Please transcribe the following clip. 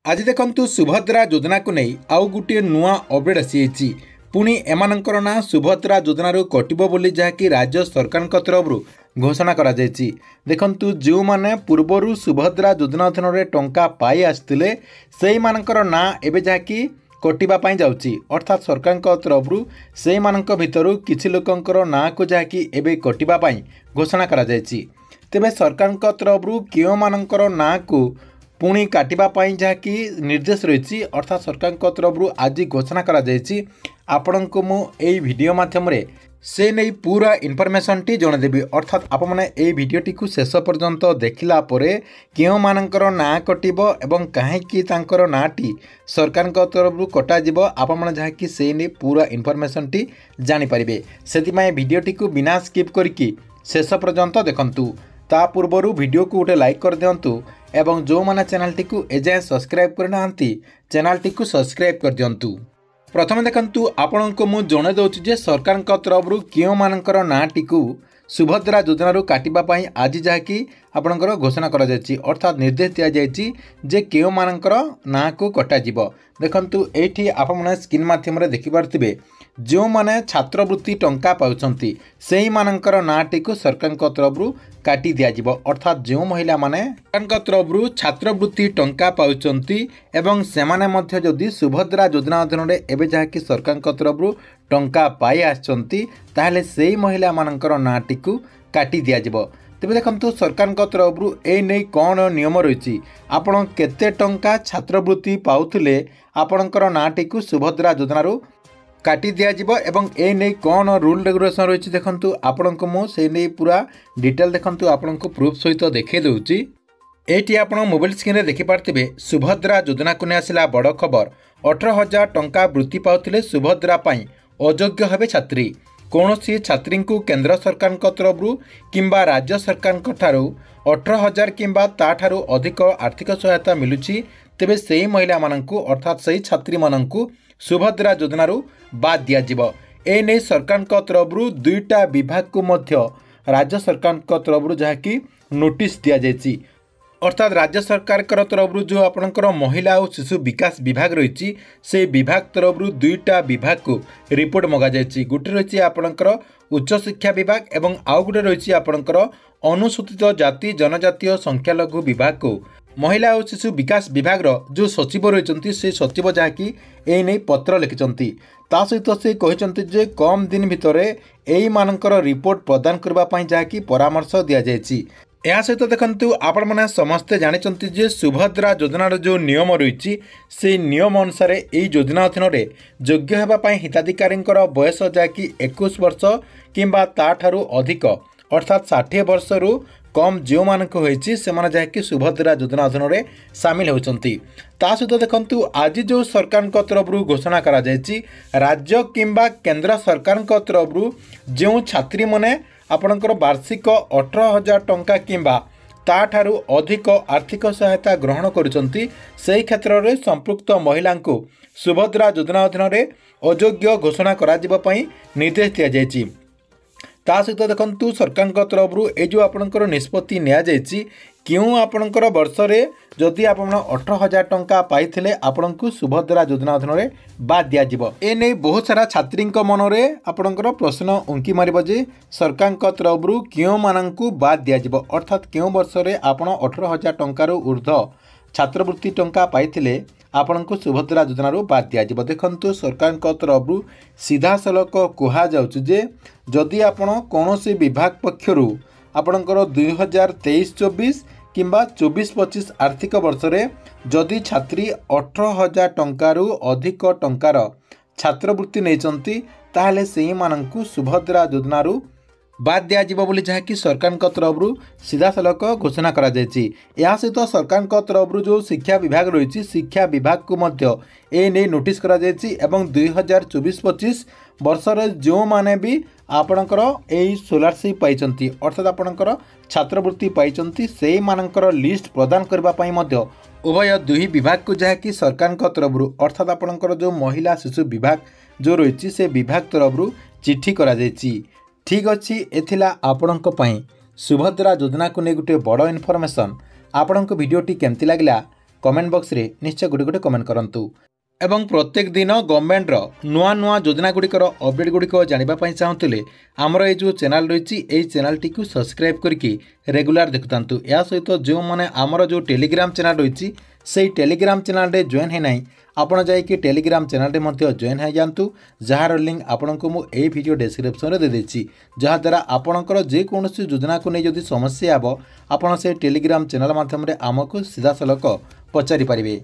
आज देखंतु सुभद्रा योजना को नहीं आउ गोटे नुआ अपडेट आसी पुणी एमानंकर ना सुभद्रा योजनारू कटिबो बोली जहाँकि राज्य सरकार तरफ घोषणा करा जायछि। देखंतु जो माने पूर्वरु सुभद्रा योजना अधीन टंका पाई आसथिले सेही मानकर ना एबे जहाँकि कटिबा पाई जाउछि, अर्थात सरकार तरफ सेही मानक भितरु किछि लोकंकर ना को जहाँकि एबे कटिबा पाई घोषणा करा जायछि। तेबे सरकार तरफ केउ मानकर ना को पुणी काटिबा पाई जहाँकि निर्देश रही, अर्थात सरकार तरफ आज घोषणा करा जायछि। आपण को मु एई वीडियो माध्यम रे से नहीं पूरा इनफॉरमेशन टी जणदेबी, अर्थात आप मैंने ये वीडियोटी को शेष पर्यंत देखला परे केउ मानकर ना कटिबो एवं काहेकि तांकर नाटी सरकार तरफ कटा जिवो आप मैंने जहाँकि से नहीं पूरा इनफॉरमेशन टी जानि परिबे। सेतिमाय वीडियोटी को बिना स्किप करके शेष पर्यंत देखंतु। ता पूर्वरु वीडियो को गोटे लाइक कर दियंतु एवं जो माने चैनल टी को एजाय सब्सक्राइब करना चैनल टी को सब्सक्राइब कर दियंतु। प्रथम देखंतु आपण को मु जणे दउछि जे सरकार तरफ केउ मानकर नाटी को सुभद्रा योजनारू काटिबा पाई आज जहाँकि आपणकर घोषणा करा जायछि, अर्थात निर्देश दिया जायछि जे केउ मानकर ना को कटा जिवो। देखंतु एठी आप माने स्क्रीन माध्यम रे देखि पारथिबे जो माने छात्रवृत्ति टंका पाउछंती सेही मानकर नाटी को सरकार तरफ काटी दिया जिवो, अर्थात जो महिला माने सरकार तरफ छात्रवृत्ति टंका पाउछंती एवं सेमाने मध्य जदि सुभद्रा योजना अधीन एबे जहाँकि सरकार तरफ टंका पाई आछंती ताहले सेही महिला मानकर नाटी को काटी दिया जिवो। तेबे देखंतु सरकार तरफ ए नै कोन नियम रही, आपण केते टंका छात्रवृत्ति पाउथिले आपणकर नाटी को सुभद्रा योजनारू काटी दिया जिवो एवं ए नै कोन रूल रेगुलेशन रही। देखंतु आपण को मो से नै पूरा डिटेल देखंतु आपण को प्रूफ सहित देखे दउची। एटी आपण मोबाइल स्क्रीन रे देखि पारथिबे सुभद्रा योजना को ने आसिला बड़ खबर। 18,000 टंका वृत्ति पाउथिले सुभद्रा पाई अयोग्य हेबे छात्री। कौनसी छात्री को केंद्र सरकार तरफ किंबा राज्य सरकार ठारू 18,000 किंबा ताठारू अधिक आर्थिक सहायता मिलुची, तेबे सेही महिला माननकु अर्थात सेही छात्री माननकु सुभद्रा योजनारू बाद दिया जिवो। ए नै सरकार तरफ दुईटा विभाग को मध्य राज्य सरकार तरफ जहाँकि नोटिस दिया जायछि, अर्थात राज्य सरकार तरफ जो आपणकर महिला और शिशु विकास विभाग रही से विभाग तरफ दुईटा विभाग को रिपोर्ट मगा जायछि। गोटे रही आपणकर उच्च शिक्षा विभाग एवं आउ गोटे रही आपणकर अनुसूचित जाति जनजातीय संख्यालघु विभाग को महिला और शिशु विकास विभाग जो सचिव रही से सचिव जहाँकि ए नै पत्र लिखिंट ता सहित से कहते जे कम दिन भितर एई मानकर रिपोर्ट प्रदान करने जहाँकि परामर्श दि जायछि। या सहित देखंतु आपण माने समस्ते जानिचंती जे सुभद्रा योजनार जो नियम रही से नियम अनुसार एई योजना अधीन योग्य हेबा पाई हिताधिकारींकर बयस जहाँकि 21 वर्ष किंबा ताठारू अधिक अर्थात 60 वर्ष रु कम जो मानक होइछि सेमाने जहाँकि सुभद्रा योजना अधीन सामिल होचंती। ता सहित देखंतु आज जो सरकार तरफ घोषणा करा जायछि राज्य किंबा केंद्र सरकार तरफ जो छात्री माने आपणकर वार्षिक 18,000 टंका किंबा ताठारू अधिक आर्थिक सहायता ग्रहण करुचंती सेही क्षेत्र में संपृक्त महिला को सुभद्रा योजना अधीन अयोग्य घोषणा करा जिबा पई निर्देश दिया जायछि। ता सहित देखंतु सरकार तरफ ए जो आपणकर निष्पत्ति निया जायछि क्यों आपणकर वर्ष रे जदि आपण 18,000 टंका पाइथिले आपणको सुभद्रा योजना अधीन बाद दिया जिवो। ए नै बहुत सारा छात्री मन में आपणकर प्रश्न उंकी मारिबो जे सरकार तरफ क्यों माननकु बाद दिया जिवो, अर्थात क्यों वर्ष रे आपण 18,000 टंकार ऊर्ध्व छात्रवृत्ति टंका पाइथिले आपणको सुभद्रा योजनारू बाद दिया जिवो। देखंतु सरकार तरफ सीधा सलक कहा जाउछ जे जदि आपण कोनोसी विभाग पक्षरु आपणकर 2023-24 किंबा 24-25 आर्थिक वर्ष रे जदि छात्री 18,000 टंकारु अधिक टंकार छात्रवृत्ति नैचंती ताहले सेही माननकु सुभद्रा योजनारू बाद दिया जिवो बोली जहाँकि सरकार तरफ सीधा सलक घोषणा करा जायछि। या सहित सरकार तरफ जो शिक्षा विभाग रही शिक्षा विभाग को मध्य ए नै नोटिस करा जायछि एवं 2024-25 वर्ष रे जो माने भी आपणकर एई स्कॉलरशिप पाइचंती अर्थात आपणकर छात्रवृत्ति पाइचंती सेही मानकर लिस्ट प्रदान करबा पई मध्य उभय दुई विभाग को जहाँकि सरकार तरफ अर्थात आपणकर जो महिला शिशु विभाग जो रही से विभाग तरफ चिठी करा जायछि। ठीक अच्छी एथिला आपणक पई सुभद्रा योजना को नहीं गोटे बड़ इनफॉरमेशन। आपणक वीडियोटी केमती लागला कमेंट बॉक्स रे निश्चय गोटे गोटे कमेंट करंतु। एवं प्रत्येक दिन गवर्नमेंटर नुआ नुआ योजना गुड़िकर अपडेट गुड़िक जानापी चाहूँगे आमर ये जो चैनल रही है चैनल टी सब्सक्राइब करके रेगुलर देखुता। या सहित जो मैंने आमर जो टेलीग्राम चैनल रही से टेलीग्राम चैनल रे जॉइन है ना आपड़ जाकि टेलीग्राम चैनल रे मध्य जॉइन हो जातु जार लिंक आपन को मुझे वीडियो डिस्क्रिप्शन में देदेछि जहाँद्वारा आपणकर जेकोसी योजना को नहीं जदि समस्या हे आपड़ से टेलीग्राम चैनल माध्यम आमको सीधा सलख पचारि पारे।